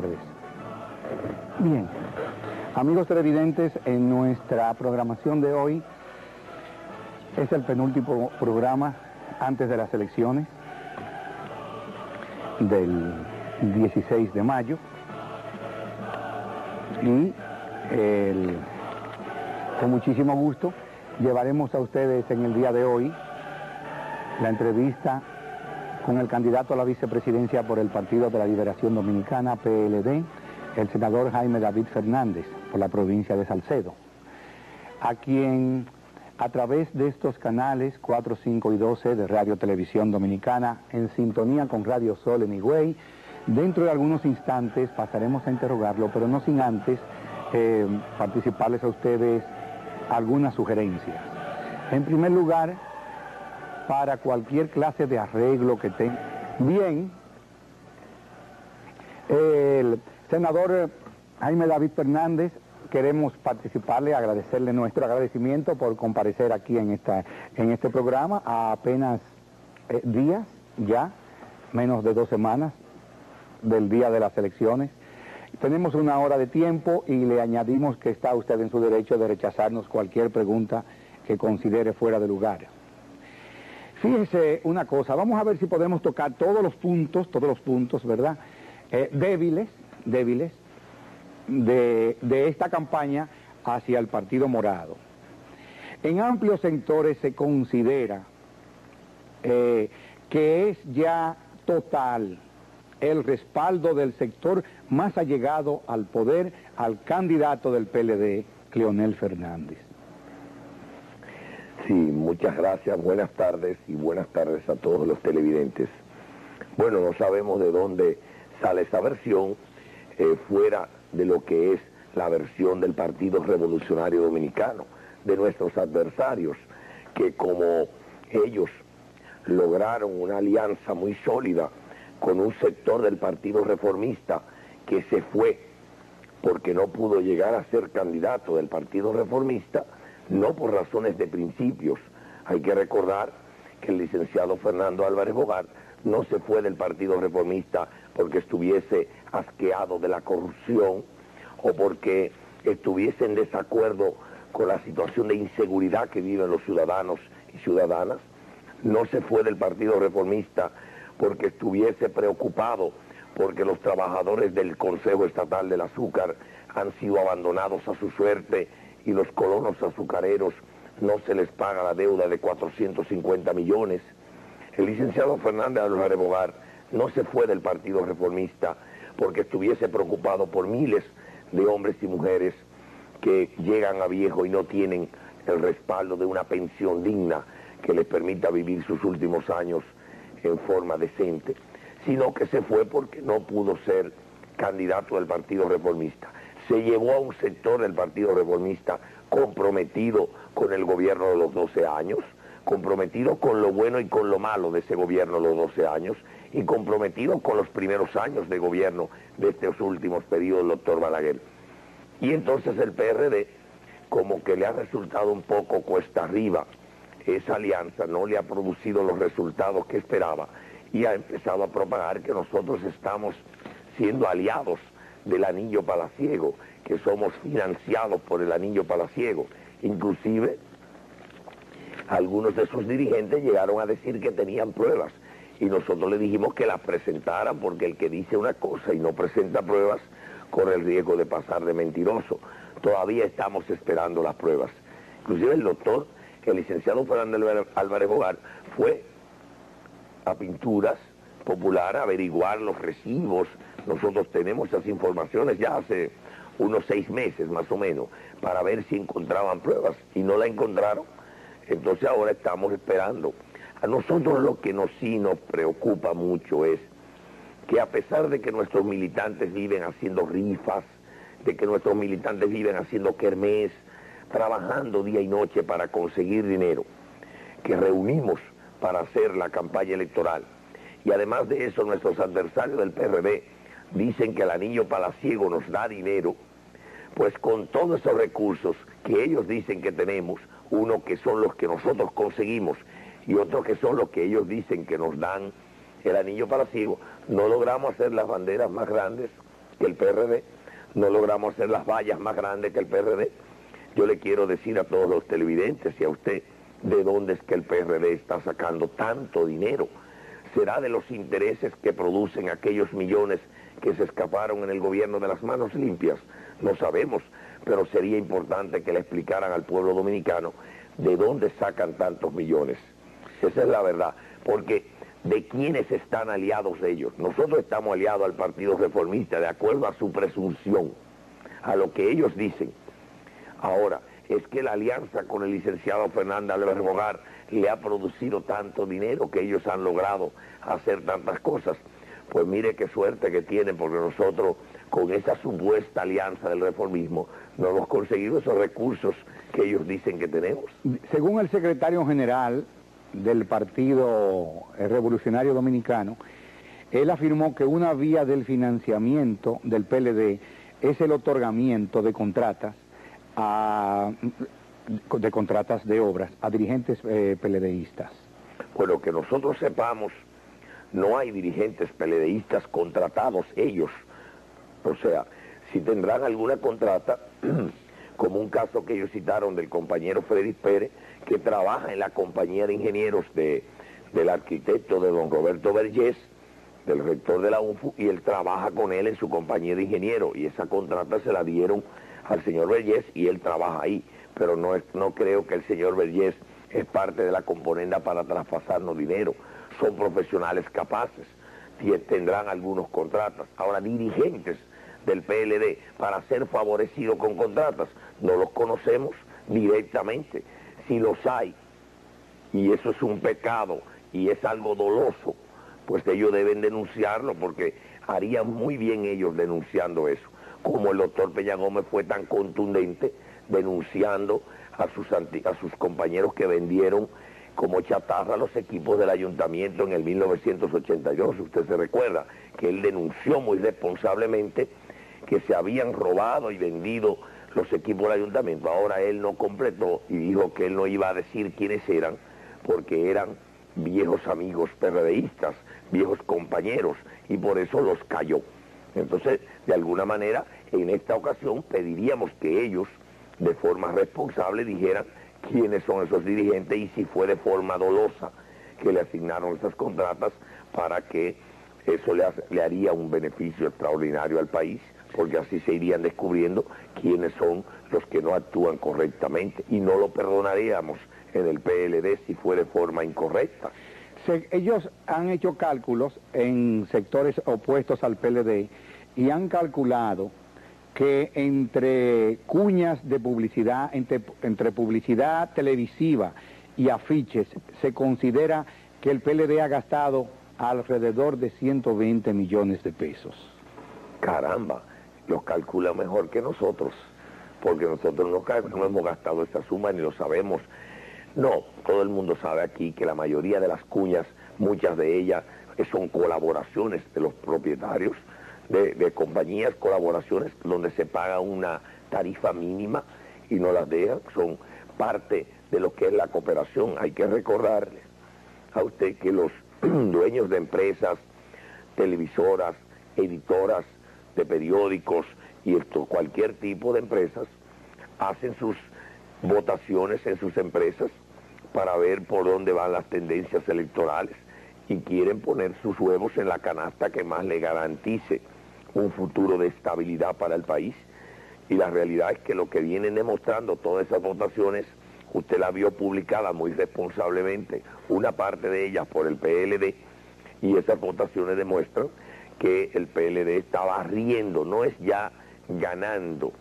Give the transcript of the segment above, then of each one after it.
tardes. Bien, amigos televidentes, en nuestra programación de hoy es el penúltimo programa antes de las elecciones del 16 de mayo y con muchísimo gusto llevaremos a ustedes en el día de hoy la entrevista con el candidato a la vicepresidencia por el Partido de la Liberación Dominicana, PLD, el senador Jaime David Fernández, por la provincia de Salcedo, a quien a través de estos canales 4, 5 y 12 de Radio Televisión Dominicana, en sintonía con Radio Sol en Higüey, dentro de algunos instantes pasaremos a interrogarlo, pero no sin antes participarles a ustedes algunas sugerencias. En primer lugar, para cualquier clase de arreglo que tenga. Bien, el senador Jaime David Fernández, queremos participarle, agradecerle nuestro agradecimiento por comparecer aquí en este programa a apenas días, ya, menos de 2 semanas del día de las elecciones. Tenemos una hora de tiempo y le añadimos que está usted en su derecho de rechazarnos cualquier pregunta que considere fuera de lugar. Fíjese una cosa, vamos a ver si podemos tocar todos los puntos, ¿verdad? Débiles de esta campaña hacia el Partido Morado. En amplios sectores se considera que es ya total el respaldo del sector más allegado al poder al candidato del PLD, Leonel Fernández. Sí, muchas gracias, buenas tardes y buenas tardes a todos los televidentes. Bueno, no sabemos de dónde sale esa versión, fuera de lo que es la versión del Partido Revolucionario Dominicano, de nuestros adversarios, que como ellos lograron una alianza muy sólida con un sector del Partido Reformista que se fue porque no pudo llegar a ser candidato del Partido Reformista, no por razones de principios. Hay que recordar que el licenciado Fernando Álvarez Bogar no se fue del Partido Reformista porque estuviese asqueado de la corrupción o porque estuviese en desacuerdo con la situación de inseguridad que viven los ciudadanos y ciudadanas. No se fue del Partido Reformista porque estuviese preocupado porque los trabajadores del Consejo Estatal del Azúcar han sido abandonados a su suerte y los colonos azucareros no se les paga la deuda de 450 millones. El licenciado Fernández Álvarez Bogar no se fue del Partido Reformista porque estuviese preocupado por miles de hombres y mujeres que llegan a viejo y no tienen el respaldo de una pensión digna que les permita vivir sus últimos años en forma decente, sino que se fue porque no pudo ser candidato del Partido Reformista. Se llevó a un sector del Partido Reformista comprometido con el gobierno de los 12 años, comprometido con lo bueno y con lo malo de ese gobierno de los 12 años, y comprometido con los primeros años de gobierno de estos últimos periodos del doctor Balaguer. Y entonces el PRD, como que le ha resultado un poco cuesta arriba, esa alianza no le ha producido los resultados que esperaba, y ha empezado a propagar que nosotros estamos siendo aliados del Anillo Palaciego, que somos financiados por el Anillo Palaciego. Inclusive, algunos de sus dirigentes llegaron a decir que tenían pruebas, y nosotros le dijimos que las presentaran, porque el que dice una cosa y no presenta pruebas, corre el riesgo de pasar de mentiroso. Todavía estamos esperando las pruebas. Inclusive el licenciado Fernando Álvarez Bogar fue a Pinturas Popular a averiguar los recibos. Nosotros tenemos esas informaciones ya hace unos 6 meses más o menos, para ver si encontraban pruebas, y no la encontraron. Entonces ahora estamos esperando. A nosotros lo que sí nos preocupa mucho es que, a pesar de que nuestros militantes viven haciendo rifas, de que nuestros militantes viven haciendo kermés, trabajando día y noche para conseguir dinero, que reunimos para hacer la campaña electoral, y además de eso nuestros adversarios del PRD dicen que el Anillo Palaciego nos da dinero, pues con todos esos recursos que ellos dicen que tenemos, uno que son los que nosotros conseguimos y otro que son los que ellos dicen que nos dan el Anillo Palaciego, no logramos hacer las banderas más grandes que el PRD, no logramos hacer las vallas más grandes que el PRD. Yo le quiero decir a todos los televidentes y a usted, ¿de dónde es que el PRD está sacando tanto dinero? ¿Será de los intereses que producen aquellos millones que se escaparon en el gobierno de las manos limpias? No sabemos, pero sería importante que le explicaran al pueblo dominicano de dónde sacan tantos millones. Esa es la verdad, porque ¿de quiénes están aliados ellos? Nosotros estamos aliados al Partido Reformista, de acuerdo a su presunción, a lo que ellos dicen. Ahora, es que la alianza con el licenciado Fernández Álvarez Bogar le ha producido tanto dinero que ellos han logrado hacer tantas cosas. Pues mire qué suerte que tienen, porque nosotros con esa supuesta alianza del reformismo no hemos conseguido esos recursos que ellos dicen que tenemos. Según el secretario general del Partido Revolucionario Dominicano, él afirmó que una vía del financiamiento del PLD es el otorgamiento de contratas de obras a dirigentes PLDistas. Bueno, que nosotros sepamos, no hay dirigentes PLDistas contratados ellos. O sea, si tendrán alguna contrata, como un caso que ellos citaron del compañero Freddy Pérez, que trabaja en la compañía de ingenieros del arquitecto de don Roberto Vergés, del rector de la UNFU, y él trabaja con él en su compañía de ingenieros, y esa contrata se la dieron al señor Vergés y él trabaja ahí, pero no creo que el señor Vergés es parte de la componenda para traspasarnos dinero. Son profesionales capaces, tendrán algunos contratas. Ahora, dirigentes del PLD para ser favorecidos con contratas, no los conocemos directamente. Si los hay, y eso es un pecado y es algo doloso, pues ellos deben denunciarlo, porque harían muy bien ellos denunciando eso, como el doctor Peña Gómez fue tan contundente denunciando a sus compañeros que vendieron como chatarra los equipos del ayuntamiento en el 1982. Usted se recuerda que él denunció muy responsablemente que se habían robado y vendido los equipos del ayuntamiento. Ahora él no completó y dijo que él no iba a decir quiénes eran, porque eran viejos amigos PRDistas, viejos compañeros, y por eso los cayó. Entonces, de alguna manera, en esta ocasión pediríamos que ellos, de forma responsable, dijeran quiénes son esos dirigentes y si fue de forma dolosa que le asignaron esas contratas, para que eso le haría un beneficio extraordinario al país, porque así se irían descubriendo quiénes son los que no actúan correctamente, y no lo perdonaríamos en el PLD si fue de forma incorrecta. Ellos han hecho cálculos en sectores opuestos al PLD y han calculado que entre cuñas de publicidad, entre publicidad televisiva y afiches, se considera que el PLD ha gastado alrededor de 120 millones de pesos. Caramba, los calcula mejor que nosotros, porque nosotros no hemos gastado esta suma ni lo sabemos. No, todo el mundo sabe aquí que la mayoría de las cuñas, muchas de ellas son colaboraciones de los propietarios de compañías, colaboraciones donde se paga una tarifa mínima y no las dejan, son parte de lo que es la cooperación. Hay que recordarle a usted que los dueños de empresas, televisoras, editoras de periódicos y cualquier tipo de empresas hacen sus votaciones en sus empresas para ver por dónde van las tendencias electorales, y quieren poner sus huevos en la canasta que más le garantice un futuro de estabilidad para el país. Y la realidad es que lo que vienen demostrando todas esas votaciones, usted la vio publicada muy responsablemente, una parte de ellas por el PLD, y esas votaciones demuestran que el PLD está barriendo, no es ya ganando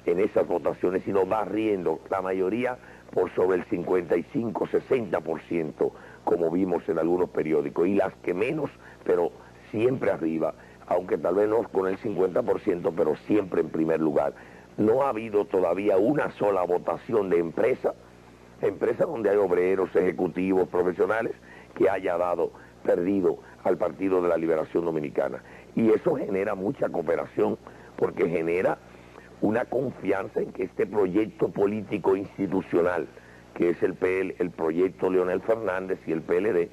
en esas votaciones, sino barriendo, la mayoría por sobre el 55-60%, como vimos en algunos periódicos, y las que menos, pero siempre arriba, aunque tal vez no con el 50%, pero siempre en primer lugar. No ha habido todavía una sola votación de empresa donde hay obreros, ejecutivos, profesionales, que haya perdido al Partido de la Liberación Dominicana. Y eso genera mucha cooperación, porque genera una confianza en que este proyecto político institucional, que es el proyecto Leonel Fernández y el PLD,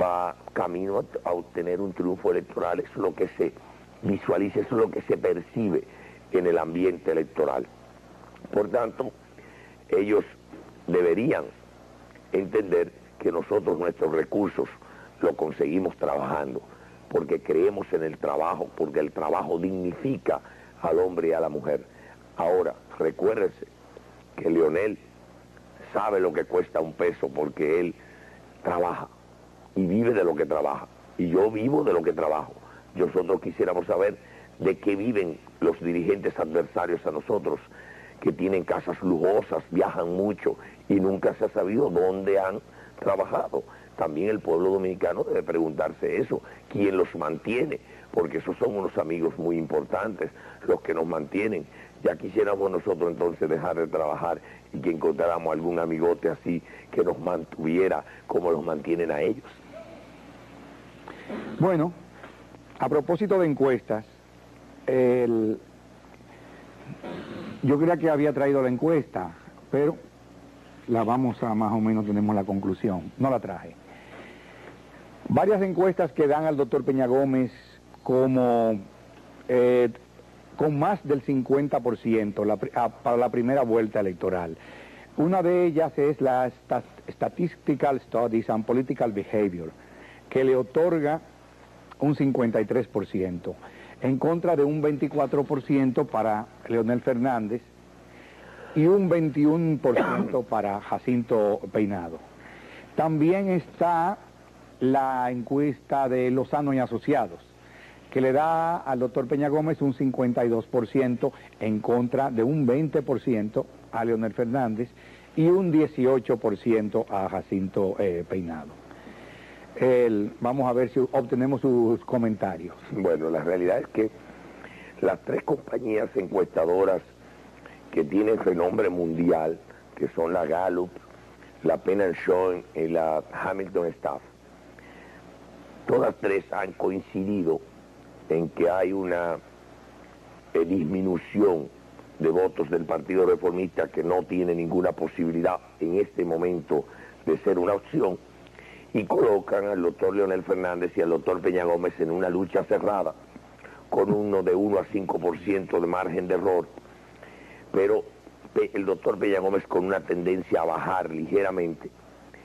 va camino a obtener un triunfo electoral. Es lo que se visualiza, eso es lo que se percibe en el ambiente electoral. Por tanto, ellos deberían entender que nosotros nuestros recursos los conseguimos trabajando, porque creemos en el trabajo, porque el trabajo dignifica al hombre y a la mujer. Ahora, recuérdese que Leonel sabe lo que cuesta un peso porque él trabaja y vive de lo que trabaja. Y yo vivo de lo que trabajo. Nosotros quisiéramos saber de qué viven los dirigentes adversarios a nosotros, que tienen casas lujosas, viajan mucho y nunca se ha sabido dónde han trabajado. También el pueblo dominicano debe preguntarse eso, quién los mantiene, porque esos son unos amigos muy importantes, los que nos mantienen. Ya quisiéramos nosotros entonces dejar de trabajar y que encontráramos algún amigote así que nos mantuviera como los mantienen a ellos. Bueno, a propósito de encuestas, yo creía que había traído la encuesta, pero la vamos a más o menos, tenemos la conclusión, no la traje. Varias encuestas que dan al doctor Peña Gómez como con más del 50% para la primera vuelta electoral. Una de ellas es la Statistical Studies and Political Behavior, que le otorga un 53%, en contra de un 24% para Leonel Fernández y un 21% para Jacinto Peinado. También está la encuesta de Lozano y Asociados, que le da al doctor Peña Gómez un 52% en contra de un 20% a Leonel Fernández y un 18% a Jacinto Peinado. Vamos a ver si obtenemos sus comentarios. Bueno, la realidad es que las tres compañías encuestadoras que tienen renombre mundial, que son la Gallup, la Penn & Schoen y la Hamilton Staff, todas tres han coincidido en que hay una disminución de votos del Partido Reformista que no tiene ninguna posibilidad en este momento de ser una opción, y colocan al doctor Leonel Fernández y al doctor Peña Gómez en una lucha cerrada, con uno de 1 a 5% de margen de error, pero el doctor Peña Gómez con una tendencia a bajar ligeramente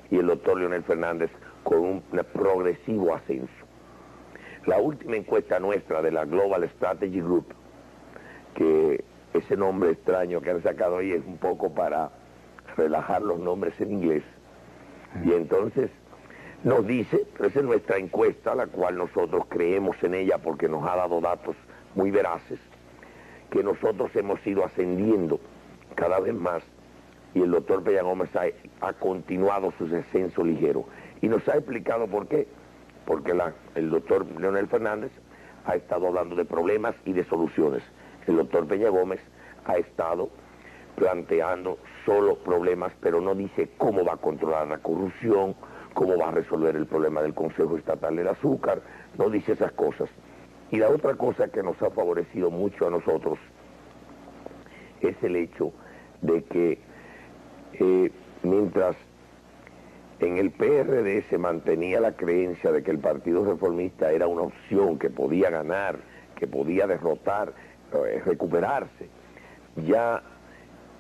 y el doctor Leonel Fernández con un progresivo ascenso. La última encuesta nuestra de la Global Strategy Group, que ese nombre extraño que han sacado ahí es un poco para relajar los nombres en inglés, y entonces nos dice, esa es nuestra encuesta, la cual nosotros creemos en ella porque nos ha dado datos muy veraces, que nosotros hemos ido ascendiendo cada vez más y el doctor Peña Gómez ha continuado su descenso ligero. Y nos ha explicado por qué. Porque el doctor Leonel Fernández ha estado hablando de problemas y de soluciones. El doctor Peña Gómez ha estado planteando solo problemas, pero no dice cómo va a controlar la corrupción, cómo va a resolver el problema del Consejo Estatal del Azúcar, no dice esas cosas. Y la otra cosa que nos ha favorecido mucho a nosotros es el hecho de que mientras en el PRD se mantenía la creencia de que el Partido Reformista era una opción que podía ganar, que podía derrotar, recuperarse, ya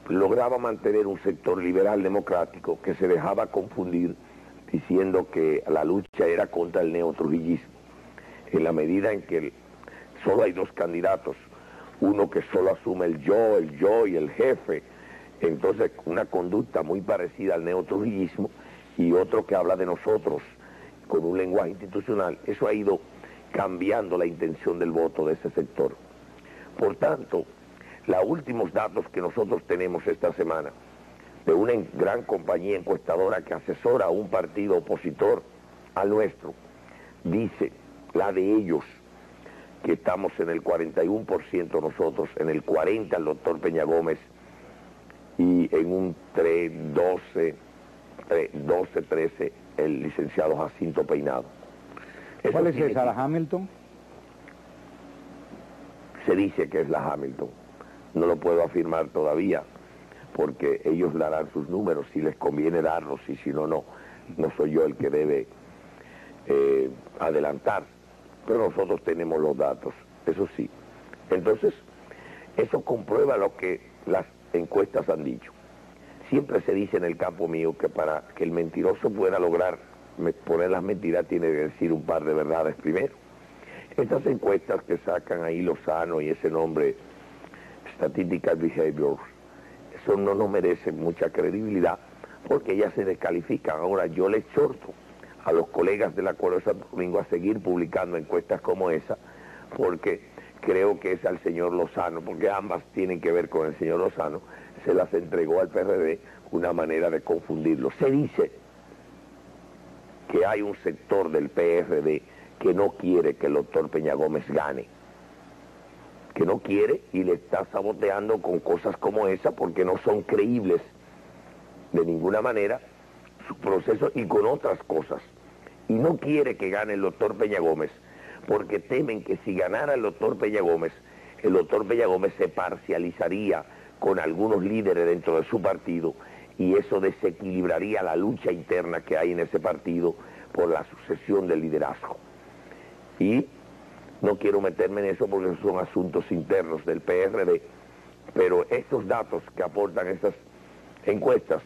lograba mantener un sector liberal democrático que se dejaba confundir diciendo que la lucha era contra el neotrujillismo, en la medida en que solo hay dos candidatos, uno que solo asume el yo y el jefe, entonces una conducta muy parecida al neotrujillismo, y otro que habla de nosotros con un lenguaje institucional. Eso ha ido cambiando la intención del voto de ese sector. Por tanto, los últimos datos que nosotros tenemos esta semana de una gran compañía encuestadora que asesora a un partido opositor al nuestro, dice, la de ellos, que estamos en el 41% nosotros, en el 40% el doctor Peña Gómez y en un 12-13 el licenciado Jacinto Peinado. ¿Cuál es esa, la Hamilton? Se dice que es la Hamilton. No lo puedo afirmar todavía, porque ellos darán sus números, si les conviene darlos, y si no, no soy yo el que debe adelantar. Pero nosotros tenemos los datos. eso sí. Entonces, eso comprueba lo que las encuestas han dicho. Siempre se dice en el campo mío que para que el mentiroso pueda lograr poner las mentiras tiene que decir un par de verdades primero. Estas encuestas que sacan ahí Lozano y ese nombre, Statistical Behavior, eso no nos merece mucha credibilidad porque ellas se descalifican. Ahora yo le exhorto a los colegas del Acuerdo de Santo Domingo a seguir publicando encuestas como esa, porque creo que es al señor Lozano, porque ambas tienen que ver con el señor Lozano, se las entregó al PRD una manera de confundirlo. Se dice que hay un sector del PRD que no quiere que el doctor Peña Gómez gane, que no quiere y le está saboteando con cosas como esa porque no son creíbles de ninguna manera su proceso y con otras cosas. Y no quiere que gane el doctor Peña Gómez porque temen que si ganara el doctor Peña Gómez se parcializaría con algunos líderes dentro de su partido y eso desequilibraría la lucha interna que hay en ese partido por la sucesión del liderazgo. Y no quiero meterme en eso porque son asuntos internos del PRD, pero estos datos que aportan estas encuestas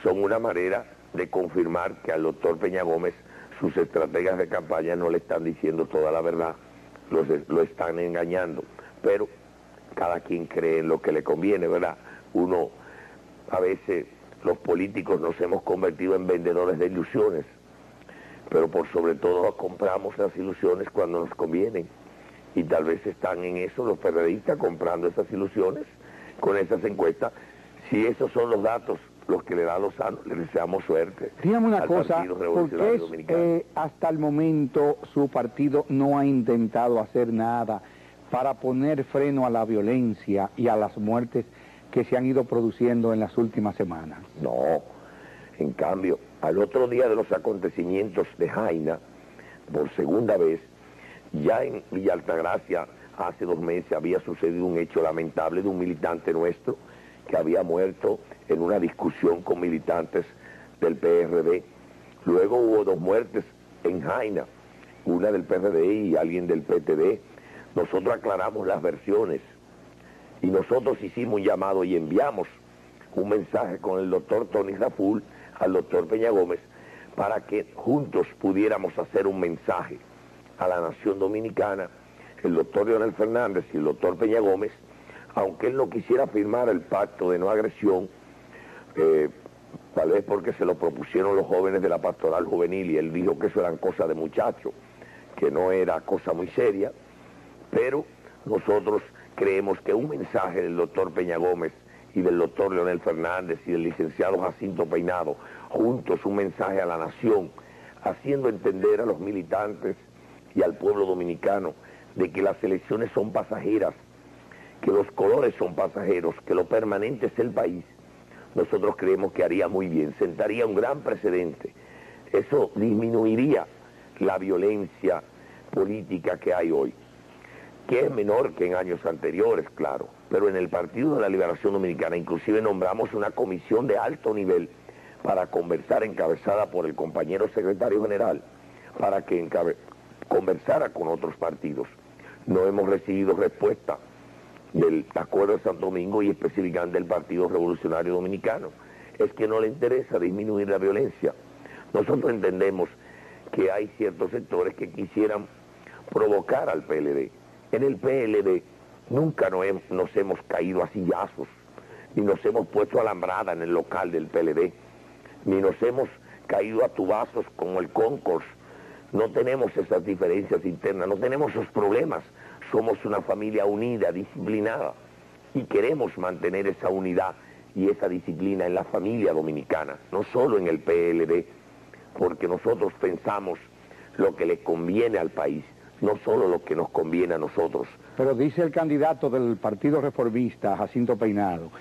son una manera de confirmar que al doctor Peña Gómez sus estrategas de campaña no le están diciendo toda la verdad, lo están engañando, pero cada quien cree en lo que le conviene, ¿verdad? Uno, a veces los políticos nos hemos convertido en vendedores de ilusiones, pero por sobre todo compramos las ilusiones cuando nos convienen, y tal vez están en eso los periodistas comprando esas ilusiones con esas encuestas. Si esos son los datos los que le da Lozano, le deseamos suerte. Dígame una cosa, ¿por qué hasta el momento su partido no ha intentado hacer nada para poner freno a la violencia y a las muertes que se han ido produciendo en las últimas semanas? No, en cambio, al otro día de los acontecimientos de Jaina, por segunda vez, ya en Villa Altagracia, hace 2 meses, había sucedido un hecho lamentable de un militante nuestro que había muerto en una discusión con militantes del PRD. Luego hubo 2 muertes en Jaina, una del PRD y alguien del PTD. Nosotros aclaramos las versiones y nosotros hicimos un llamado y enviamos un mensaje con el doctor Tony Raful al doctor Peña Gómez para que juntos pudiéramos hacer un mensaje a la nación dominicana, el doctor Leonel Fernández y el doctor Peña Gómez, aunque él no quisiera firmar el pacto de no agresión, tal vez porque se lo propusieron los jóvenes de la pastoral juvenil y él dijo que eso eran cosas de muchachos, que no era cosa muy seria, pero nosotros creemos que un mensaje del doctor Peña Gómez y del doctor Leonel Fernández y del licenciado Jacinto Peinado, juntos un mensaje a la nación, haciendo entender a los militantes y al pueblo dominicano de que las elecciones son pasajeras, que los colores son pasajeros, que lo permanente es el país, nosotros creemos que haría muy bien, sentaría un gran precedente. Eso disminuiría la violencia política que hay hoy, que es menor que en años anteriores, claro, pero en el Partido de la Liberación Dominicana inclusive nombramos una comisión de alto nivel para conversar, encabezada por el compañero secretario general, para que conversara con otros partidos. No hemos recibido respuesta del Acuerdo de Santo Domingo y específicamente del Partido Revolucionario Dominicano. Es que no le interesa disminuir la violencia. Nosotros entendemos que hay ciertos sectores que quisieran provocar al PLD. En el PLD nunca nos hemos caído a sillazos, ni nos hemos puesto alambrada en el local del PLD, ni nos hemos caído a tubazos como el Concourse. No tenemos esas diferencias internas, no tenemos esos problemas. Somos una familia unida, disciplinada, y queremos mantener esa unidad y esa disciplina en la familia dominicana, no solo en el PLD, porque nosotros pensamos lo que le conviene al país, no solo lo que nos conviene a nosotros. Pero dice el candidato del Partido Reformista, Jacinto Peinado,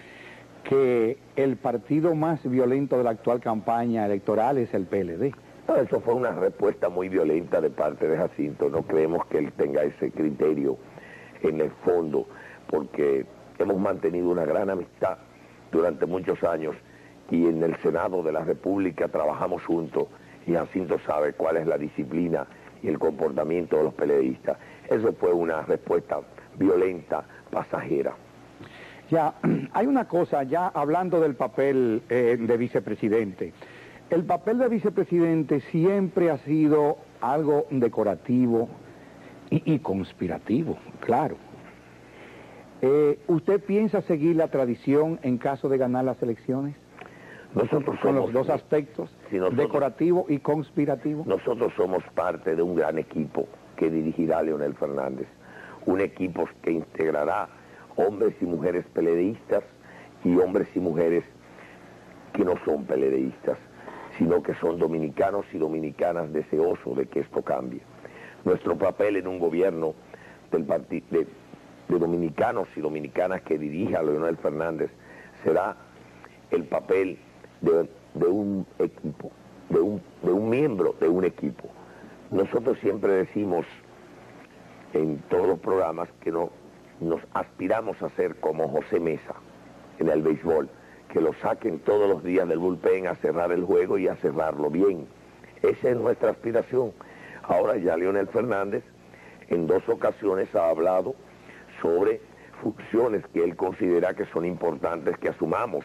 que el partido más violento de la actual campaña electoral es el PLD. No, eso fue una respuesta muy violenta de parte de Jacinto. No creemos que él tenga ese criterio en el fondo, porque hemos mantenido una gran amistad durante muchos años y en el Senado de la República trabajamos juntos y Jacinto sabe cuál es la disciplina y el comportamiento de los PLDistas. Eso fue una respuesta violenta, pasajera. Ya, hay una cosa, ya hablando del papel de vicepresidente. El papel de vicepresidente siempre ha sido algo decorativo y conspirativo, claro. ¿Usted piensa seguir la tradición en caso de ganar las elecciones? Nosotros Con somos, los dos aspectos, decorativo y conspirativo. Nosotros somos parte de un gran equipo que dirigirá Leonel Fernández. Un equipo que integrará hombres y mujeres peledeístas y hombres y mujeres que no son peledeístas, sino que son dominicanos y dominicanas deseosos de que esto cambie. Nuestro papel en un gobierno de dominicanos y dominicanas que dirija Leonel Fernández será el papel de un equipo, de un miembro de un equipo. Nosotros siempre decimos en todos los programas que nos aspiramos a ser como José Mesa en el béisbol, que lo saquen todos los días del bullpen a cerrar el juego y a cerrarlo bien. Esa es nuestra aspiración. Ahora ya Leonel Fernández en 2 ocasiones ha hablado sobre funciones que él considera que son importantes que asumamos,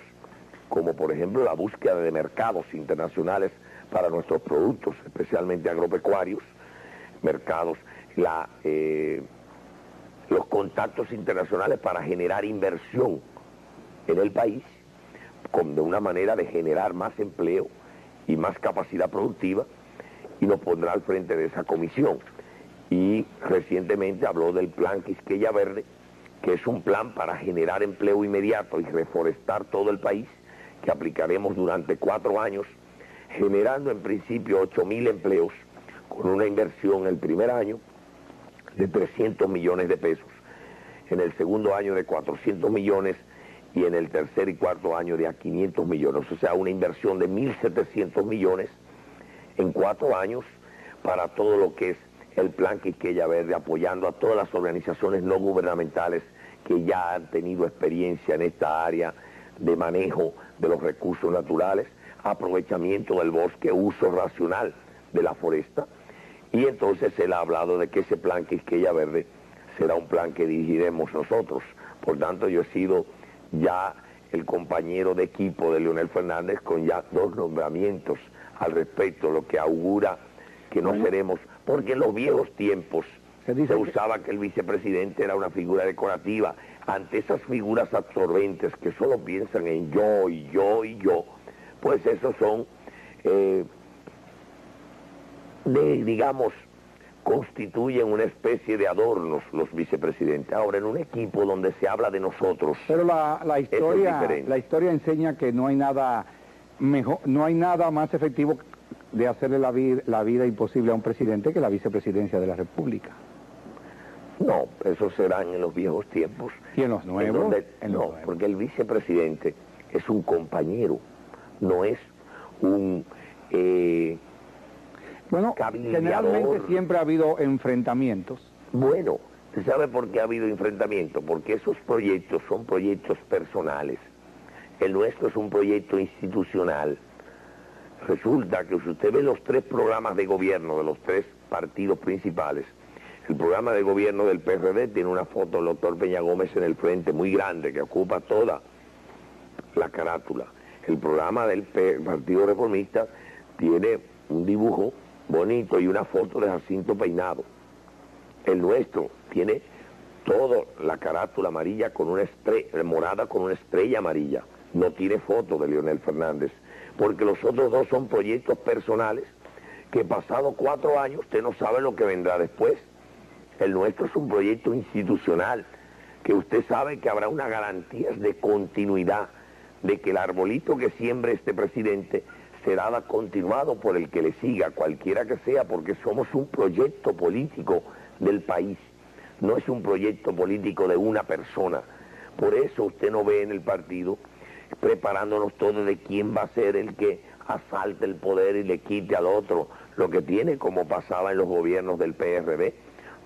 como por ejemplo la búsqueda de mercados internacionales para nuestros productos, especialmente agropecuarios, mercados, los contactos internacionales para generar inversión en el país, de una manera de generar más empleo y más capacidad productiva, y nos pondrá al frente de esa comisión. Y recientemente habló del plan Quisqueya Verde, que es un plan para generar empleo inmediato y reforestar todo el país, que aplicaremos durante 4 años, generando en principio 8.000 empleos, con una inversión el primer año de 300 millones de pesos, en el segundo año de 400 millones y en el tercer y cuarto año de a 500 millones, o sea, una inversión de 1.700 millones en 4 años para todo lo que es el plan Quisqueya Verde, apoyando a todas las organizaciones no gubernamentales que ya han tenido experiencia en esta área de manejo de los recursos naturales, aprovechamiento del bosque, uso racional de la foresta. Y entonces él ha hablado de que ese plan Quisqueya Verde será un plan que dirigiremos nosotros. Por tanto, yo he sido ya el compañero de equipo de Leonel Fernández con ya 2 nombramientos al respecto, lo que augura que no seremos, porque en los viejos tiempos se usaba que el vicepresidente era una figura decorativa. Ante esas figuras absorbentes que solo piensan en yo y yo y yo, pues esos son, digamos, constituyen una especie de adornos los vicepresidentes. Ahora, en un equipo donde se habla de nosotros... Pero la historia enseña que no hay nada mejor, no hay nada más efectivo de hacerle la vida imposible a un presidente que la vicepresidencia de la República. No, eso será en los viejos tiempos. ¿Y en los nuevos? Porque el vicepresidente es un compañero, no es un... bueno, generalmente siempre ha habido enfrentamientos. Bueno, ¿se sabe por qué ha habido enfrentamientos? Porque esos proyectos son proyectos personales. El nuestro es un proyecto institucional. Resulta que si usted ve los 3 programas de gobierno de los 3 partidos principales, el programa de gobierno del PRD tiene una foto del doctor Peña Gómez en el frente, muy grande, que ocupa toda la carátula. El programa del Partido Reformista tiene un dibujo bonito y una foto de Jacinto Peinado. El nuestro tiene toda la carátula amarilla con una estrella, morada con una estrella amarilla. No tiene foto de Leonel Fernández, porque los otros 2 son proyectos personales que pasado 4 años usted no sabe lo que vendrá después. El nuestro es un proyecto institucional, que usted sabe que habrá una garantía de continuidad, de que el arbolito que siembre este presidente será continuado por el que le siga, cualquiera que sea, porque somos un proyecto político del país, no es un proyecto político de una persona. Por eso usted no ve en el partido preparándonos todos de quién va a ser el que asalte el poder y le quite al otro, lo que tiene como pasaba en los gobiernos del PRD.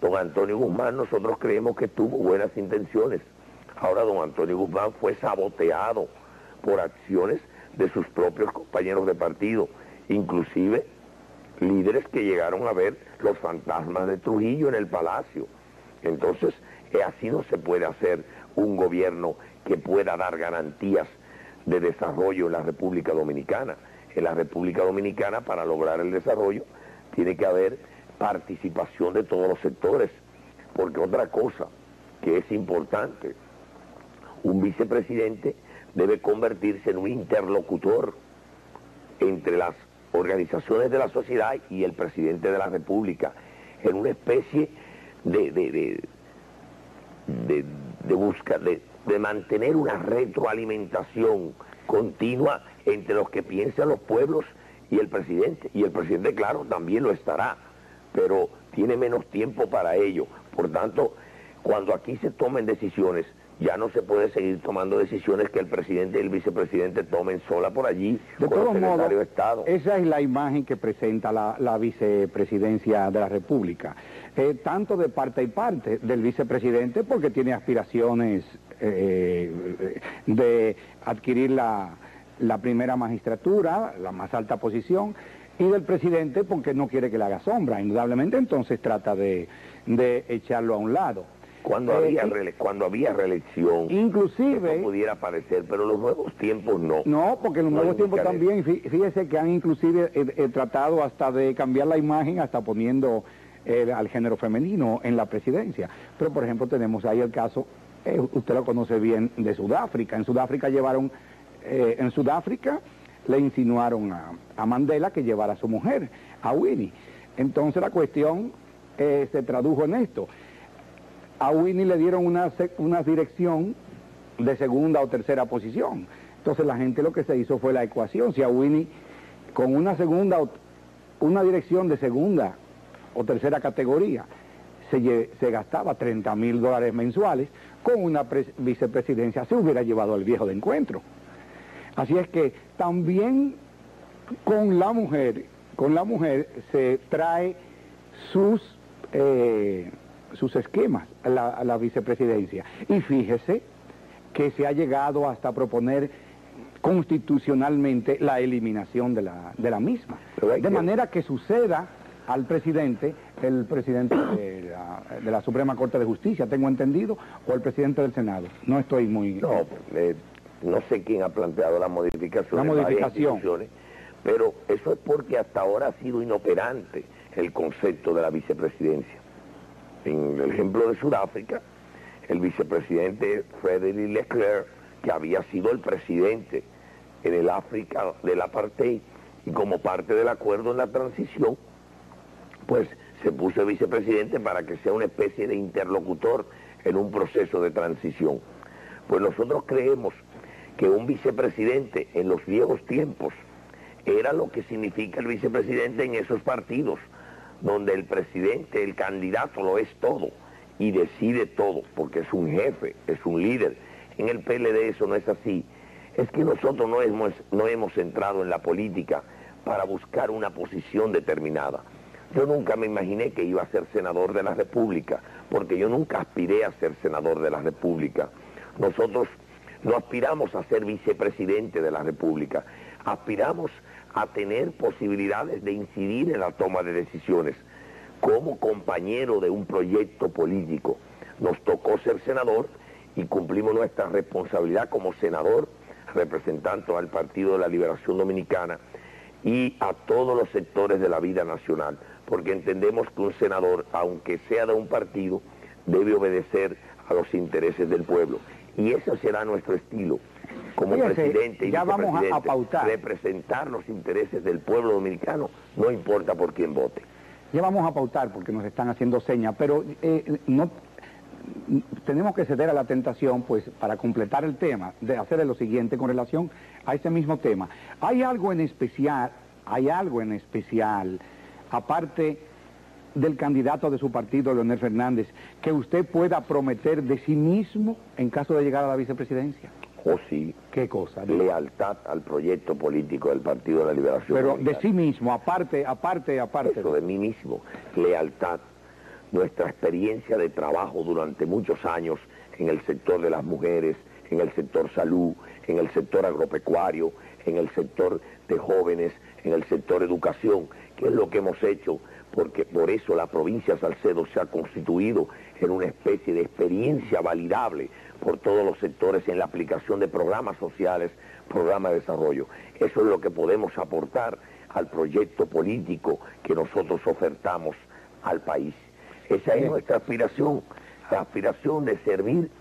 Don Antonio Guzmán, nosotros creemos que tuvo buenas intenciones. Ahora don Antonio Guzmán fue saboteado por acciones de sus propios compañeros de partido, inclusive líderes que llegaron a ver los fantasmas de Trujillo en el Palacio. Entonces, así no se puede hacer un gobierno que pueda dar garantías de desarrollo en la República Dominicana. En la República Dominicana, para lograr el desarrollo, tiene que haber participación de todos los sectores, porque otra cosa que es importante, un vicepresidente debe convertirse en un interlocutor entre las organizaciones de la sociedad y el presidente de la República, en una especie de mantener una retroalimentación continua entre los que piensan los pueblos y el presidente. Y el presidente, claro, también lo estará, pero tiene menos tiempo para ello. Por tanto, cuando aquí se tomen decisiones, ya no se puede seguir tomando decisiones que el presidente y el vicepresidente tomen sola por allí, de con el todos secretario modos, de Estado. Esa es la imagen que presenta la vicepresidencia de la República, tanto de parte y parte del vicepresidente, porque tiene aspiraciones de adquirir la primera magistratura, la más alta posición, y del presidente porque no quiere que le haga sombra, indudablemente, entonces trata de echarlo a un lado. Cuando había reelección, inclusive, eso pudiera parecer, pero los nuevos tiempos no. No, porque los nuevos tiempos también, fíjese que han inclusive tratado hasta de cambiar la imagen, hasta poniendo al género femenino en la presidencia. Pero, por ejemplo, tenemos ahí el caso, usted lo conoce bien, de Sudáfrica. En Sudáfrica le insinuaron a Mandela que llevara a su mujer, a Winnie. Entonces la cuestión se tradujo en esto. A Winnie le dieron una dirección de segunda o tercera posición. Entonces la gente lo que se hizo fue la ecuación. Si a Winnie con una dirección de segunda o tercera categoría se gastaba $30,000 mensuales, con una vicepresidencia se hubiera llevado al viejo de encuentro. Así es que también con la mujer se trae sus esquemas a la vicepresidencia. Y fíjese que se ha llegado hasta proponer constitucionalmente la eliminación de la misma. De manera que suceda al presidente, el presidente de la Suprema Corte de Justicia, tengo entendido, o el presidente del Senado. No estoy muy... No sé quién ha planteado la modificación. La modificación. Pero eso es porque hasta ahora ha sido inoperante el concepto de la vicepresidencia. En el ejemplo de Sudáfrica, el vicepresidente Frederick Leclerc, que había sido el presidente en el África del apartheid, y como parte del acuerdo en la transición, pues se puso el vicepresidente para que sea una especie de interlocutor en un proceso de transición. Pues nosotros creemos que un vicepresidente en los viejos tiempos era lo que significa el vicepresidente en esos partidos, donde el presidente, el candidato lo es todo y decide todo, porque es un jefe, es un líder. En el PLD eso no es así. Es que nosotros no hemos entrado en la política para buscar una posición determinada. Yo nunca me imaginé que iba a ser senador de la República, porque yo nunca aspiré a ser senador de la República. Nosotros no aspiramos a ser vicepresidente de la República, aspiramos a tener posibilidades de incidir en la toma de decisiones. Como compañero de un proyecto político, nos tocó ser senador y cumplimos nuestra responsabilidad como senador, representando al Partido de la Liberación Dominicana y a todos los sectores de la vida nacional, porque entendemos que un senador, aunque sea de un partido, debe obedecer a los intereses del pueblo. Y ese será nuestro estilo, como presidente y ya vamos a pautar. Representar los intereses del pueblo dominicano, no importa por quién vote. Ya vamos a pautar porque nos están haciendo señas, pero no tenemos que ceder a la tentación, pues, para completar el tema, de hacer lo siguiente con relación a ese mismo tema. Hay algo en especial, aparte del candidato de su partido, Leonel Fernández, que usted pueda prometer de sí mismo en caso de llegar a la vicepresidencia? Oh, sí. ¿Qué cosa? Lealtad al proyecto político del Partido de la Liberación Pero Dominicana. de sí mismo, aparte. Eso de mí mismo, lealtad. Nuestra experiencia de trabajo durante muchos años en el sector de las mujeres, en el sector salud, en el sector agropecuario, en el sector de jóvenes, en el sector educación, que es lo que hemos hecho, porque por eso la provincia de Salcedo se ha constituido en una especie de experiencia validable por todos los sectores en la aplicación de programas sociales, programas de desarrollo. Eso es lo que podemos aportar al proyecto político que nosotros ofertamos al país. Esa es nuestra aspiración, la aspiración de servir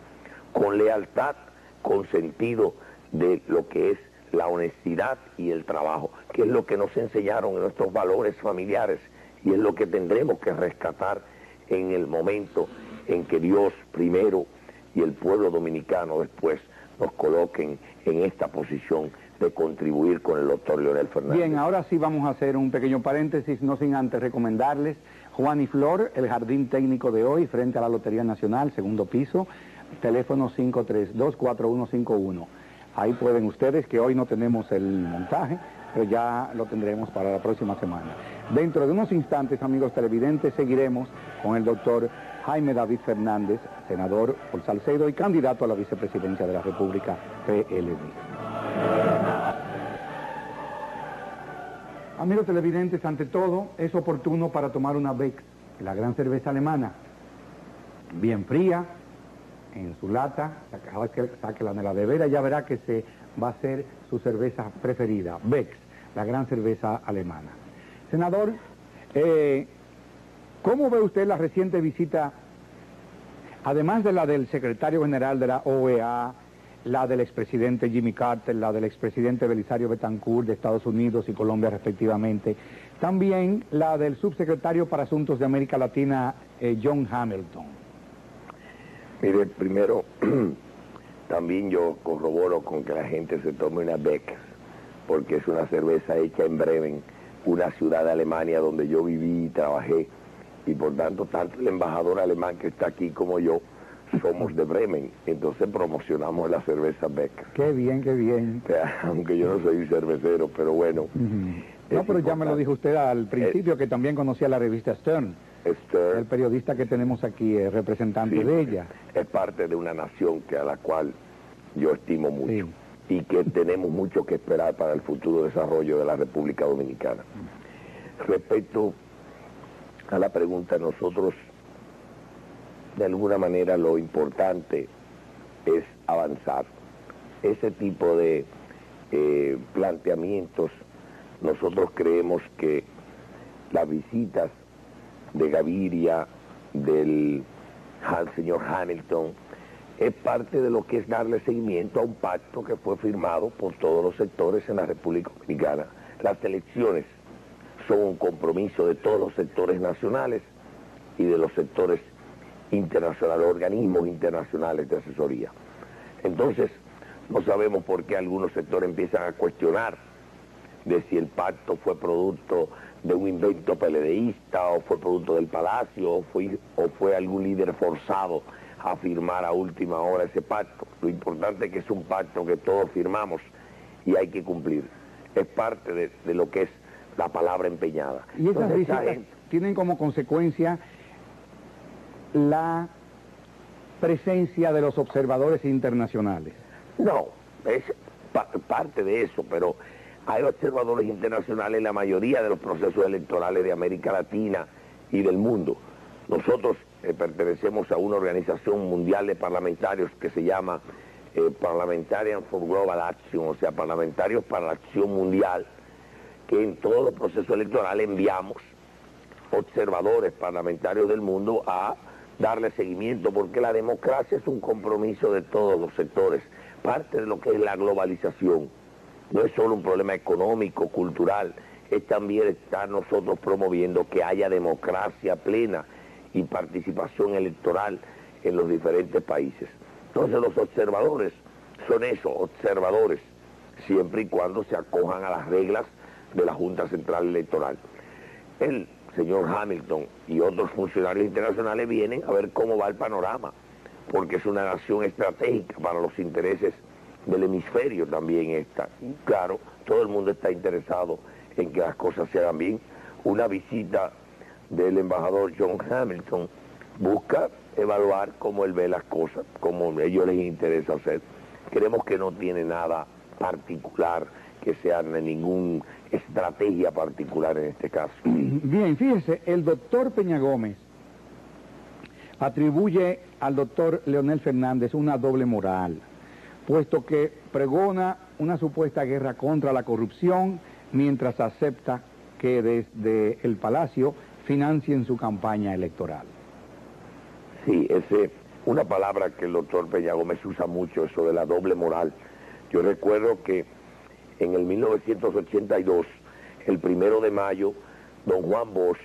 con lealtad, con sentido de lo que es la honestidad y el trabajo, que es lo que nos enseñaron en nuestros valores familiares y es lo que tendremos que rescatar en el momento en que Dios primero y el pueblo dominicano después nos coloquen en esta posición de contribuir con el doctor Leonel Fernández. Bien, ahora sí vamos a hacer un pequeño paréntesis, no sin antes recomendarles Juan y Flor, el jardín técnico de hoy, frente a la Lotería Nacional, segundo piso, teléfono 532-4151. Ahí pueden ustedes, que hoy no tenemos el montaje, pero ya lo tendremos para la próxima semana. Dentro de unos instantes, amigos televidentes, seguiremos con el doctor Jaime David Fernández, senador por Salcedo y candidato a la vicepresidencia de la República, PLD. Amigos televidentes, ante todo, es oportuno para tomar una Beck's, la gran cerveza alemana, bien fría, en su lata, sáquela de la nevera, ya verá que se va a hacer su cerveza preferida, Beck's, la gran cerveza alemana. Senador, ¿cómo ve usted la reciente visita, además de la del secretario general de la OEA, la del expresidente Jimmy Carter, la del expresidente Belisario Betancourt de Estados Unidos y Colombia respectivamente, también la del subsecretario para Asuntos de América Latina, John Hamilton? Mire, primero, también yo corroboro con que la gente se tome una Beck's, porque es una cerveza hecha en Bremen, una ciudad de Alemania donde yo viví y trabajé, y por tanto el embajador alemán que está aquí como yo, somos de Bremen, entonces promocionamos la cerveza Beck's. Qué bien, qué bien. Aunque yo no soy cervecero, pero bueno. No, pero ya me lo dijo usted al principio, que también conocía la revista Stern. El periodista que tenemos aquí es representante de ella. Es parte de una nación a la cual yo estimo mucho y que tenemos mucho que esperar para el futuro desarrollo de la República Dominicana. Respecto a la pregunta, nosotros de alguna manera lo importante es avanzar. Ese tipo de planteamientos, nosotros creemos que las visitas de Gaviria, del señor Hamilton, es parte de lo que es darle seguimiento a un pacto que fue firmado por todos los sectores en la República Dominicana. Las elecciones son un compromiso de todos los sectores nacionales y de los sectores internacionales, organismos internacionales de asesoría. Entonces, no sabemos por qué algunos sectores empiezan a cuestionar de si el pacto fue producto de un invento PLDista o fue producto del Palacio o fue algún líder forzado a firmar a última hora ese pacto. Lo importante es que es un pacto que todos firmamos y hay que cumplir. Es parte de lo que es la palabra empeñada. Y esas visitas tienen como consecuencia la presencia de los observadores internacionales. No, es parte de eso, pero hay observadores internacionales en la mayoría de los procesos electorales de América Latina y del mundo. Nosotros pertenecemos a una organización mundial de parlamentarios que se llama Parliamentarians for Global Action, o sea, parlamentarios para la acción mundial, que en todos los procesos electorales enviamos observadores parlamentarios del mundo a darle seguimiento, porque la democracia es un compromiso de todos los sectores, parte de lo que es la globalización. No es solo un problema económico, cultural, es también estar nosotros promoviendo que haya democracia plena y participación electoral en los diferentes países. Entonces los observadores son eso, observadores, siempre y cuando se acojan a las reglas de la Junta Central Electoral. El señor Hamilton y otros funcionarios internacionales vienen a ver cómo va el panorama, porque es una nación estratégica para los intereses del hemisferio también esta. Y claro, todo el mundo está interesado en que las cosas se hagan bien. Una visita del embajador John Hamilton busca evaluar cómo él ve las cosas, cómo a ellos les interesa hacer. Creemos que no tiene nada particular que sea ninguna estrategia particular en este caso. Bien, fíjese, el doctor Peña Gómez atribuye al doctor Leonel Fernández una doble moral, puesto que pregona una supuesta guerra contra la corrupción mientras acepta que desde el Palacio financien su campaña electoral. Sí, es una palabra que el doctor Peña Gómez usa mucho, eso de la doble moral. Yo recuerdo que en el 1982, el 1 de mayo, don Juan Bosch,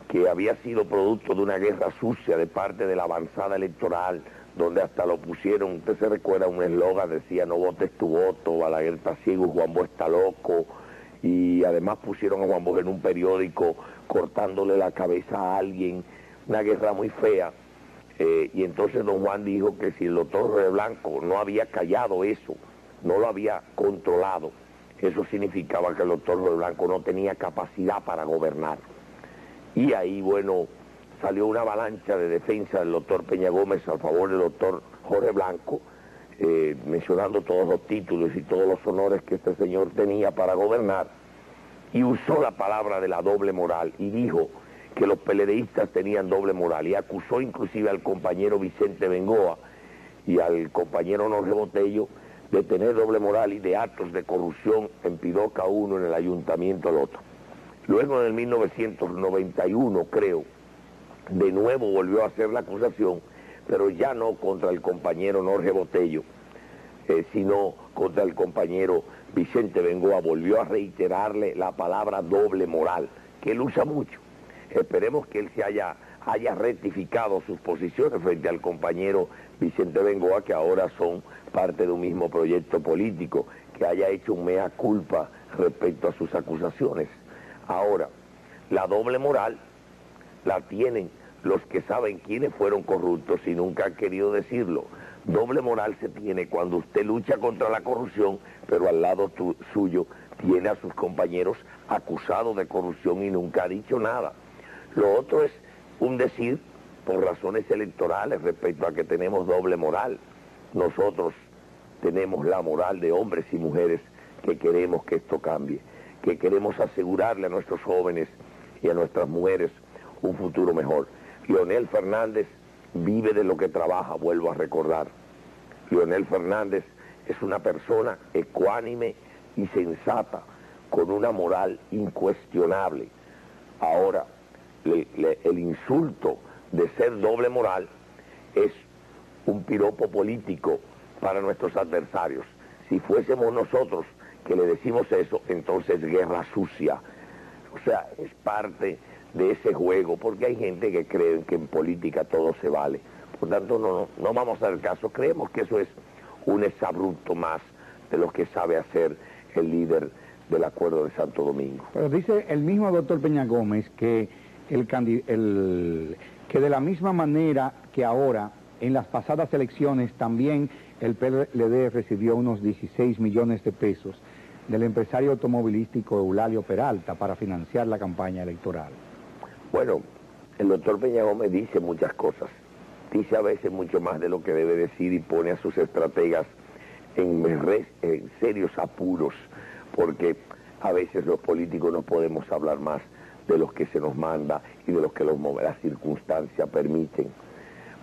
que había sido producto de una guerra sucia de parte de la avanzada electoral, donde hasta lo pusieron, usted se recuerda, un eslogan, decía no votes tu voto, Balaguer está ciego, Juan Bosch está loco, y además pusieron a Juan Bosch en un periódico cortándole la cabeza a alguien, una guerra muy fea, y entonces don Juan dijo que si el doctor Jorge Blanco no había callado eso, no lo había controlado, eso significaba que el doctor Jorge Blanco no tenía capacidad para gobernar. Y ahí, bueno, salió una avalancha de defensa del doctor Peña Gómez a favor del doctor Jorge Blanco, mencionando todos los títulos y todos los honores que este señor tenía para gobernar, y usó la palabra de la doble moral y dijo que los PLDistas tenían doble moral, y acusó inclusive al compañero Vicente Bengoa y al compañero Jorge Botello de tener doble moral y de actos de corrupción en Pidoca uno, en el ayuntamiento el otro. Luego en el 1991, creo, de nuevo volvió a hacer la acusación, pero ya no contra el compañero Jorge Botello, sino contra el compañero Vicente Bengoa. Volvió a reiterarle la palabra doble moral, que él usa mucho. Esperemos que él se haya rectificado sus posiciones frente al compañero Vicente Bengoa, que ahora son parte de un mismo proyecto político, que haya hecho un mea culpa respecto a sus acusaciones. Ahora, la doble moral la tienen los que saben quiénes fueron corruptos y nunca han querido decirlo. Doble moral se tiene cuando usted lucha contra la corrupción, pero al lado suyo tiene a sus compañeros acusados de corrupción y nunca ha dicho nada. Lo otro es un decir por razones electorales respecto a que tenemos doble moral. Nosotros tenemos la moral de hombres y mujeres que queremos que esto cambie, que queremos asegurarle a nuestros jóvenes y a nuestras mujeres un futuro mejor. Leonel Fernández vive de lo que trabaja, vuelvo a recordar. Leonel Fernández es una persona ecuánime y sensata, con una moral incuestionable. Ahora, el insulto de ser doble moral es un piropo político para nuestros adversarios. Si fuésemos nosotros que le decimos eso, entonces guerra sucia. O sea, es parte de ese juego, porque hay gente que cree que en política todo se vale. Por tanto, no vamos a hacer caso. Creemos que eso es un exabrupto más de lo que sabe hacer el líder del Acuerdo de Santo Domingo. Pero dice el mismo doctor Peña Gómez que que de la misma manera que ahora, en las pasadas elecciones, también el PLD recibió unos 16 millones de pesos del empresario automovilístico Eulalio Peralta para financiar la campaña electoral. Bueno, el doctor Peña Gómez dice muchas cosas, dice a veces mucho más de lo que debe decir y pone a sus estrategas en serios apuros, porque a veces los políticos no podemos hablar más de los que se nos manda y de los que las circunstancias permiten.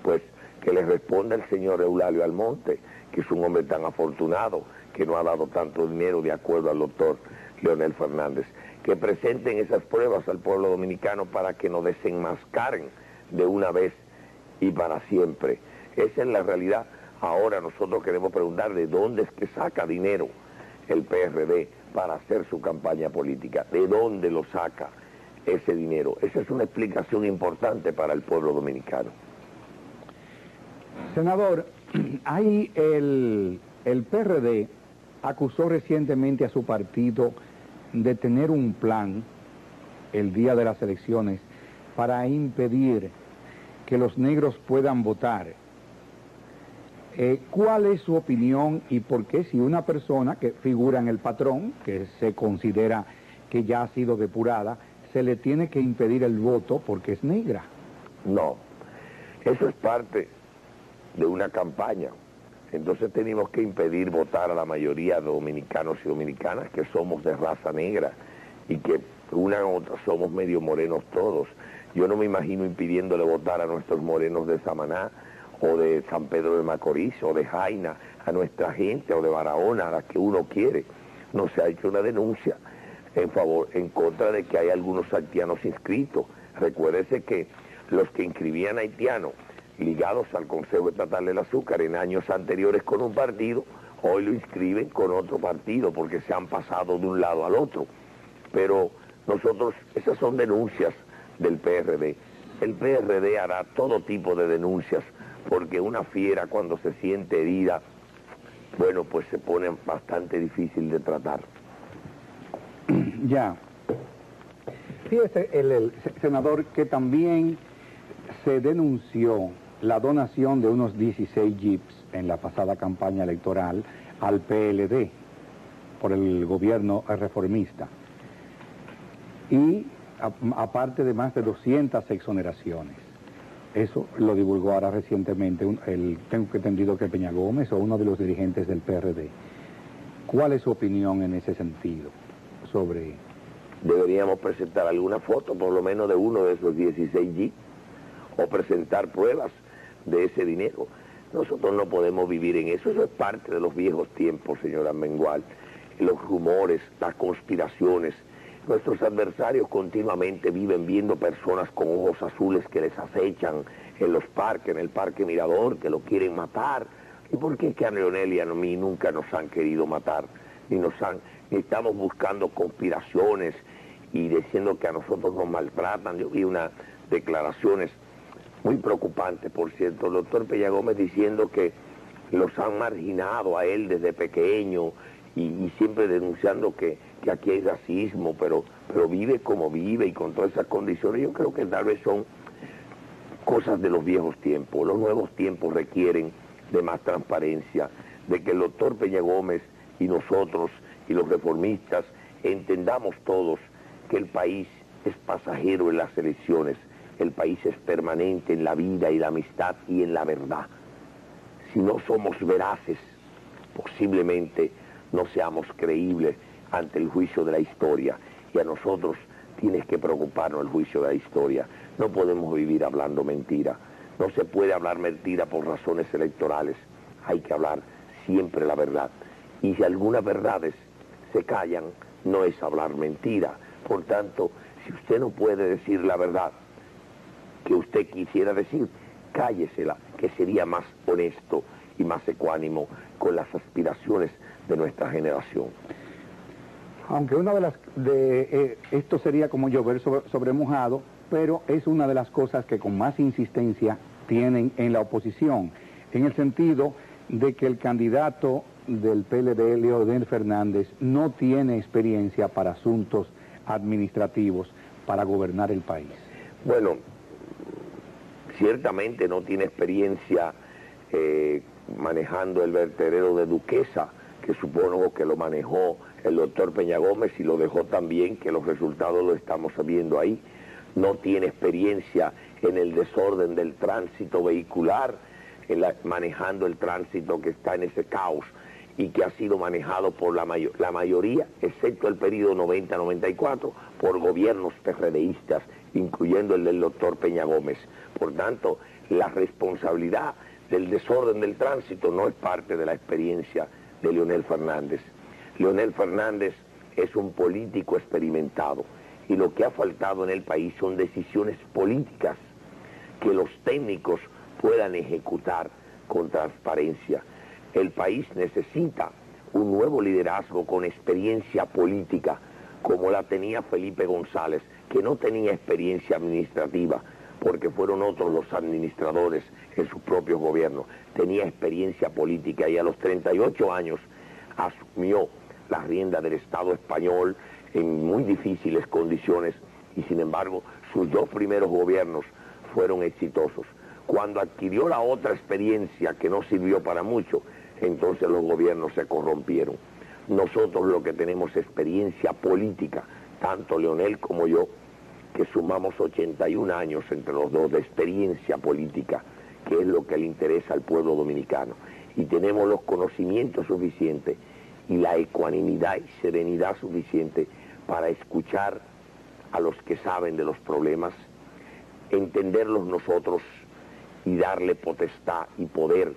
Pues que le responda el señor Eulalio Almonte, que es un hombre tan afortunado, que no ha dado tanto dinero de acuerdo al doctor Leonel Fernández, que presenten esas pruebas al pueblo dominicano para que nos desenmascaren de una vez y para siempre. Esa es la realidad. Ahora nosotros queremos preguntar de dónde es que saca dinero el PRD para hacer su campaña política, de dónde lo saca ese dinero. Esa es una explicación importante para el pueblo dominicano. Senador, ahí el PRD acusó recientemente a su partido de tener un plan el día de las elecciones para impedir que los negros puedan votar. ¿Cuál es su opinión y por qué si una persona que figura en el patrón, que se considera que ya ha sido depurada, se le tiene que impedir el voto porque es negra? No, eso es parte de una campaña. Entonces tenemos que impedir votar a la mayoría de dominicanos y dominicanas que somos de raza negra y que una u otra somos medio morenos todos. Yo no me imagino impidiéndole votar a nuestros morenos de Samaná o de San Pedro de Macorís o de Jaina, a nuestra gente o de Barahona, a la que uno quiere. No se ha hecho una denuncia en contra de que hay algunos haitianos inscritos. Recuérdese que los que inscribían haitianos ligados al Consejo Estatal del Azúcar en años anteriores con un partido, hoy lo inscriben con otro partido porque se han pasado de un lado al otro. Pero nosotros, esas son denuncias del PRD. El PRD hará todo tipo de denuncias porque una fiera cuando se siente herida, bueno, pues se pone bastante difícil de tratar. Ya. Fíjese, el senador, que también se denunció la donación de unos 16 jeeps en la pasada campaña electoral al PLD por el gobierno reformista. Y aparte de más de 200 exoneraciones. Eso lo divulgó ahora recientemente, tengo entendido que Peña Gómez o uno de los dirigentes del PRD. ¿Cuál es su opinión en ese sentido sobre...? Deberíamos presentar alguna foto, por lo menos de uno de esos 16 jeeps, o presentar pruebas de ese dinero. Nosotros no podemos vivir en eso. Eso es parte de los viejos tiempos, señora Mengual. Los rumores, las conspiraciones. Nuestros adversarios continuamente viven viendo personas con ojos azules que les acechan en los parques, en el Parque Mirador, que lo quieren matar. ¿Y por qué es que a Leonel y a mí nunca nos han querido matar? Ni estamos buscando conspiraciones y diciendo que a nosotros nos maltratan. Yo vi unas declaraciones muy preocupantes, por cierto, el doctor Peña Gómez diciendo que los han marginado a él desde pequeño y siempre denunciando que aquí hay racismo, pero vive como vive y con todas esas condiciones. Yo creo que tal vez son cosas de los viejos tiempos. Los nuevos tiempos requieren de más transparencia, de que el doctor Peña Gómez y nosotros y los reformistas entendamos todos que el país es pasajero en las elecciones, el país es permanente en la vida y la amistad y en la verdad. Si no somos veraces, posiblemente no seamos creíbles ante el juicio de la historia, y a nosotros tienes que preocuparnos el juicio de la historia. No podemos vivir hablando mentira, no se puede hablar mentira por razones electorales, hay que hablar siempre la verdad, y si algunas verdades se callan, no es hablar mentira. Por tanto, si usted no puede decir la verdad que usted quisiera decir, cállesela, que sería más honesto y más ecuánimo con las aspiraciones de nuestra generación. Aunque una esto sería como llover sobre mojado, pero es una de las cosas que con más insistencia tienen en la oposición, en el sentido de que el candidato del PLD, Leonel Fernández, no tiene experiencia para asuntos administrativos para gobernar el país. Bueno, ciertamente no tiene experiencia manejando el vertedero de Duquesa, que supongo que lo manejó el doctor Peña Gómez y lo dejó tan bien que los resultados lo estamos viendo ahí. No tiene experiencia en el desorden del tránsito vehicular, manejando el tránsito que está en ese caos y que ha sido manejado por la mayoría, excepto el periodo 90-94, por gobiernos PRDistas, incluyendo el del doctor Peña Gómez. Por tanto, la responsabilidad del desorden del tránsito no es parte de la experiencia de Leonel Fernández. Leonel Fernández es un político experimentado y lo que ha faltado en el país son decisiones políticas que los técnicos puedan ejecutar con transparencia. El país necesita un nuevo liderazgo con experiencia política, como la tenía Felipe González, que no tenía experiencia administrativa, porque fueron otros los administradores en sus propios gobiernos. Tenía experiencia política y a los 38 años asumió la rienda del Estado español en muy difíciles condiciones y sin embargo sus dos primeros gobiernos fueron exitosos. Cuando adquirió la otra experiencia que no sirvió para mucho, entonces los gobiernos se corrompieron. Nosotros lo que tenemos es experiencia política, tanto Leonel como yo, que sumamos 81 años entre los dos de experiencia política, que es lo que le interesa al pueblo dominicano. si tenemos los conocimientos suficientes y la ecuanimidad y serenidad suficiente para escuchar a los que saben de los problemas, entenderlos nosotros y darle potestad y poder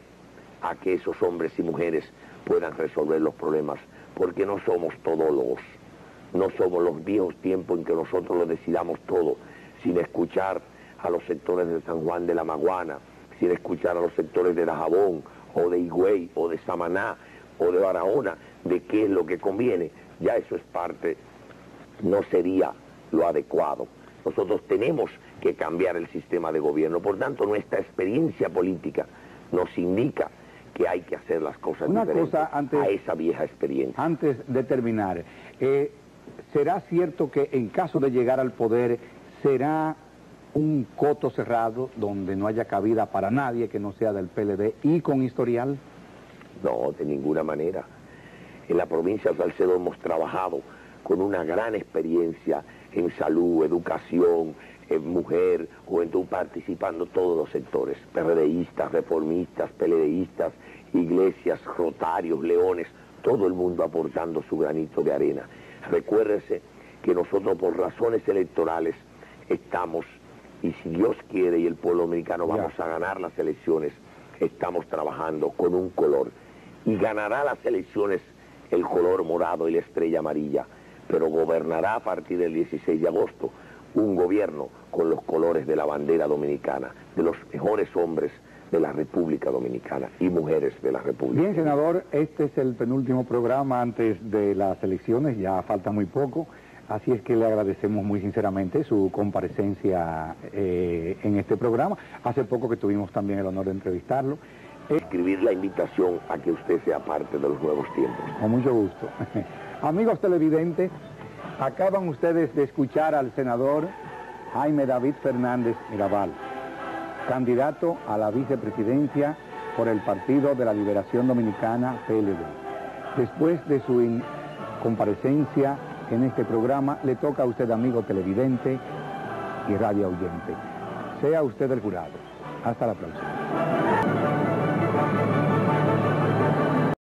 a que esos hombres y mujeres puedan resolver los problemas, porque no somos todólogos, no somos los viejos tiempos en que nosotros lo decidamos todo, sin escuchar a los sectores de San Juan de la Maguana, sin escuchar a los sectores de Dajabón, o de Higüey, o de Samaná, o de Barahona, de qué es lo que conviene. Ya eso es parte, no sería lo adecuado. Nosotros tenemos que cambiar el sistema de gobierno, por tanto nuestra experiencia política nos indica que hay que hacer las cosas diferentes a esa vieja experiencia. Antes de terminar, ¿será cierto que en caso de llegar al poder será un coto cerrado donde no haya cabida para nadie que no sea del PLD y con historial? No, de ninguna manera. En la provincia de Salcedo hemos trabajado con una gran experiencia en salud, educación, en mujer, juventud, participando todos los sectores, PRDistas, reformistas, PLDistas, iglesias, rotarios, leones, todo el mundo aportando su granito de arena. Recuérdese que nosotros por razones electorales estamos, y si Dios quiere y el pueblo dominicano vamos a ganar las elecciones, estamos trabajando con un color, y ganará las elecciones el color morado y la estrella amarilla, pero gobernará a partir del 16 de agosto un gobierno con los colores de la bandera dominicana, de los mejores hombres de la República Dominicana y mujeres de la República. Bien, senador, este es el penúltimo programa antes de las elecciones, ya falta muy poco, así es que le agradecemos muy sinceramente su comparecencia en este programa. Hace poco que tuvimos también el honor de entrevistarlo. Escribir la invitación a que usted sea parte de los nuevos tiempos. Con mucho gusto. Amigos televidentes, acaban ustedes de escuchar al senador Jaime David Fernández Mirabal, candidato a la vicepresidencia por el Partido de la Liberación Dominicana, PLD. Después de su comparecencia en este programa, le toca a usted, amigo televidente y radio oyente. Sea usted el jurado. Hasta la próxima.